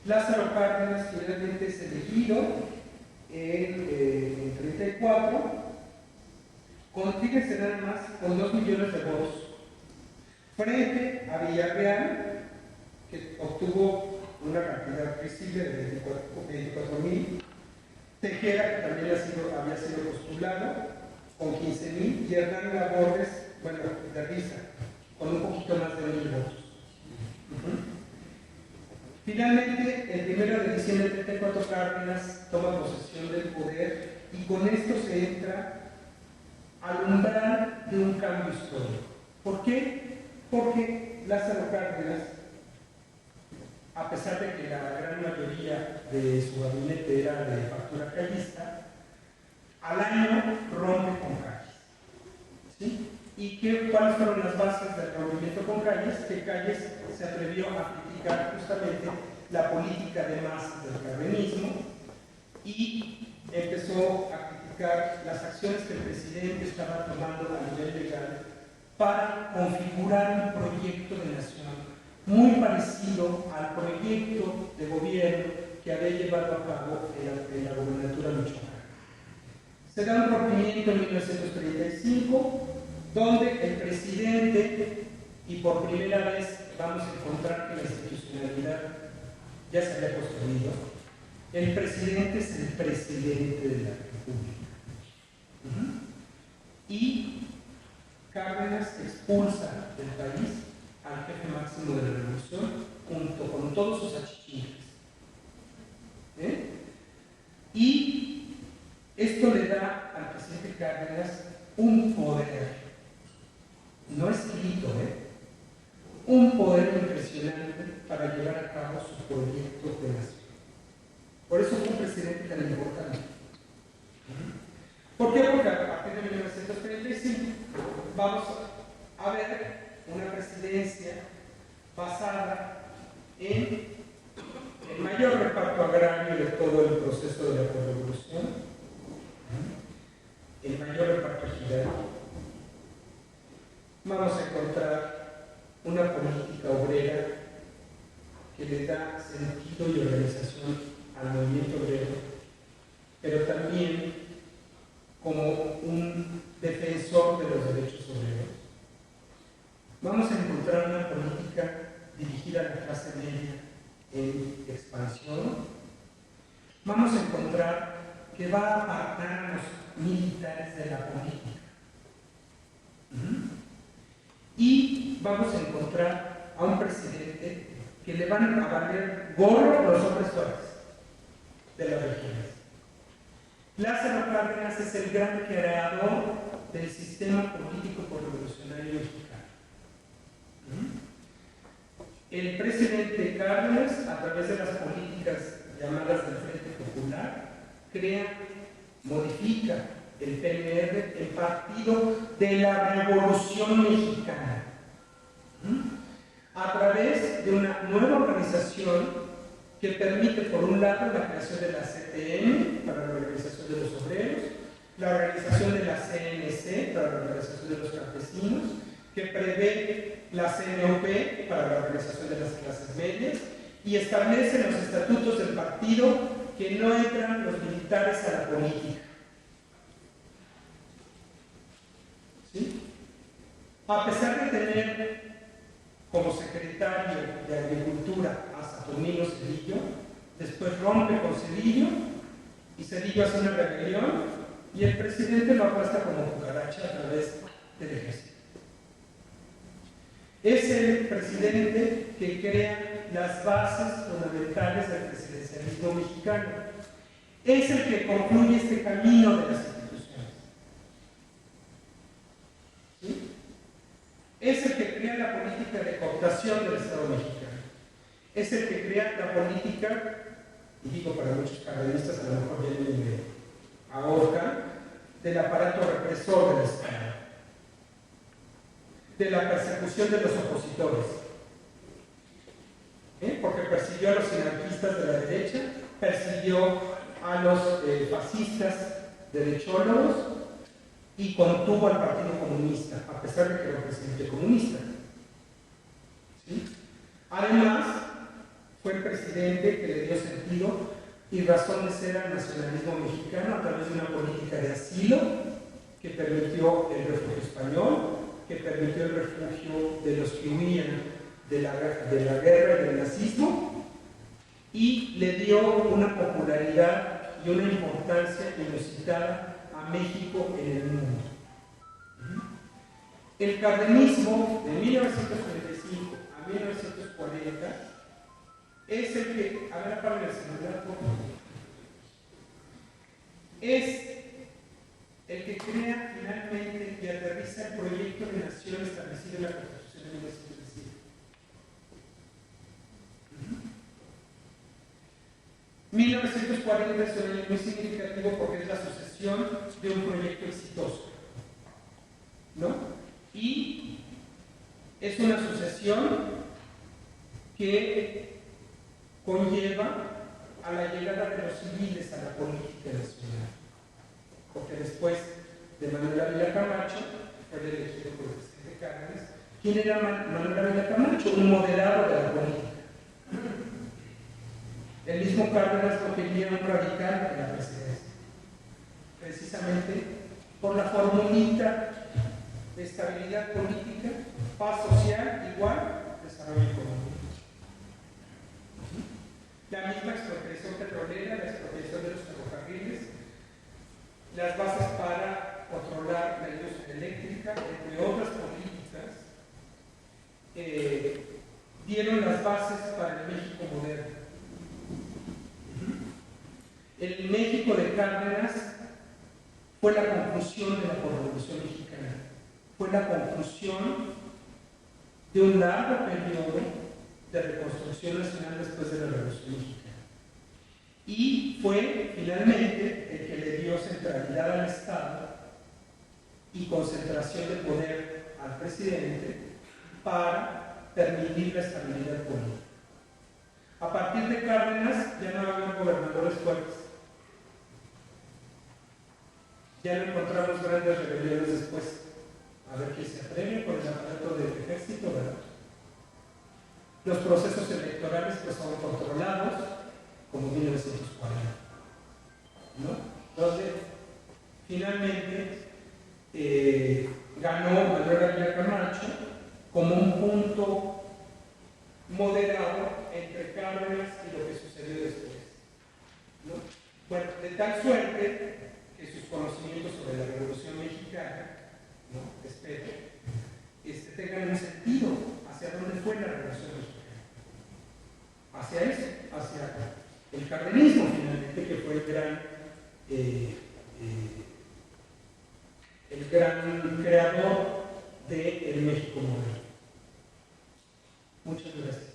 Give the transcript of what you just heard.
Lázaro Cárdenas finalmente es elegido en 34, fíjense nada más, con 2 millones de votos, frente a Villarreal, que obtuvo una cantidad visible de 24,000, Tejera, que también había sido postulado, con 15,000, y Hernán Labores, bueno, de Risa, con un poquito más de 1,000 votos. Finalmente, el 1 de diciembre de 34, Cárdenas toma posesión del poder y con esto se entra al umbral de un cambio histórico. ¿Por qué? Porque Lázaro Cárdenas, a pesar de que la gran mayoría de su gabinete era de factura callista, al año rompe con Calles. ¿Sí? ¿Y cuáles fueron las bases del rompimiento con Calles? Que Calles se atrevió a criticar justamente la política de masas del cardenismo y empezó a criticar las acciones que el presidente estaba tomando a nivel legal para configurar un proyecto de nación muy parecido al proyecto de gobierno que había llevado a cabo en la gobernatura michoacana. Se da un rompimiento en 1935, donde el presidente, y por primera vez vamos a encontrar que la institucionalidad ya se había construido, el presidente es el presidente de la República. Y Cárdenas expulsa del país al jefe máximo de la revolución junto con todos sus achichincles. Y esto le da al presidente Cárdenas un poder, no escrito, un poder impresionante para llevar a cabo sus proyectos de nación. Por eso fue un presidente tan importante. ¿Por qué? Porque a partir de 1935 vamos a ver una presidencia basada en el mayor reparto agrario de todo el proceso de la revolución, el mayor reparto jerárquico. Vamos a encontrar una política obrera que le da sentido y organización al movimiento obrero, pero también como un defensor de los derechos obreros. Vamos a encontrar una política dirigida a la clase media en expansión. Vamos a encontrar que va a apartar a los militares de la política. Y vamos a encontrar a un presidente que le van a valer gorro los hombres fuertes de las regiones. Lázaro Cárdenas es el gran creador del sistema político revolucionario mexicano. El presidente Cárdenas, a través de las políticas llamadas del Frente Popular, modifica el PNR, el Partido de la Revolución Mexicana, a través de una nueva organización que permite, por un lado, la creación de la CTM para la organización de los obreros, la organización de la CNC para la organización de los campesinos, que prevé la CNOP para la organización de las clases medias y establece en los estatutos del partido que no entran los militares a la política. ¿Sí? A pesar de tener como secretario de Agricultura a Saturnino Cedillo, después rompe con Cedillo y Cedillo hace una rebelión y el presidente lo aplasta como cucaracha a través del ejército. Es el presidente que crea las bases fundamentales del presidencialismo mexicano. Es el que concluye este camino de las instituciones. ¿Sí? Es el que crea la política de cooptación del Estado mexicano. Es el que crea la política, y digo para muchos cardenistas, a lo mejor ya me ahorcan, del aparato represor del Estado, de la persecución de los opositores, porque persiguió a los anarquistas de la derecha, persiguió a los fascistas derechólogos y contuvo al Partido Comunista, a pesar de que era un presidente comunista. ¿Sí? Además, Fue el presidente que le dio sentido y razón de ser al nacionalismo mexicano a través de una política de asilo que permitió el refugio español, que permitió el refugio de los que huían de la guerra y del nazismo, y le dio una popularidad y una importancia inusitada a México en el mundo. El cardenismo de 1935 a 1940 es el que, a ver, apaga el celular, por favor, es el que crea finalmente y aterriza el proyecto de nación establecido en la Constitución de 1917. 1940 es un año muy significativo porque es la sucesión de un proyecto exitoso, ¿no? Y es una sucesión que conlleva a la llegada de los civiles a la política nacional, porque después de Manuel Ávila Camacho fue elegido por el presidente Cárdenas. ¿Quién era Manuel Ávila Camacho? Un moderado de la política. El mismo Cárdenas lo quería un radical en la presidencia, precisamente por la formulita de estabilidad política, paz social, igual, desarrollo económico. La misma expropiación petrolera, la expropiación de los ferrocarriles, las bases para controlar la industria eléctrica, entre otras políticas, dieron las bases para el México moderno. El México de Cárdenas fue la conclusión de la Revolución Mexicana, fue la conclusión de un largo periodo de reconstrucción nacional después de la Revolución Mexicana. Y fue finalmente el que le dio centralidad al Estado y concentración de poder al presidente para permitir la estabilidad política. A partir de Cárdenas ya no había gobernadores fuertes. Ya no encontramos grandes rebeliones después. A ver quién se atreve con el aparato del ejército, ¿verdad? Los procesos electorales pues son controlados, como 1940, ¿no? Donde finalmente ganó Manuel Ávila Camacho como un punto moderado entre Cárdenas y lo que sucedió después, ¿no? Bueno, de tal suerte que sus conocimientos sobre la Revolución Mexicana, ¿no? Espero, tengan un sentido hacia dónde fue la Revolución Mexicana. Hacia eso, hacia el cardenismo finalmente, que fue el gran creador del México moderno. Muchas gracias.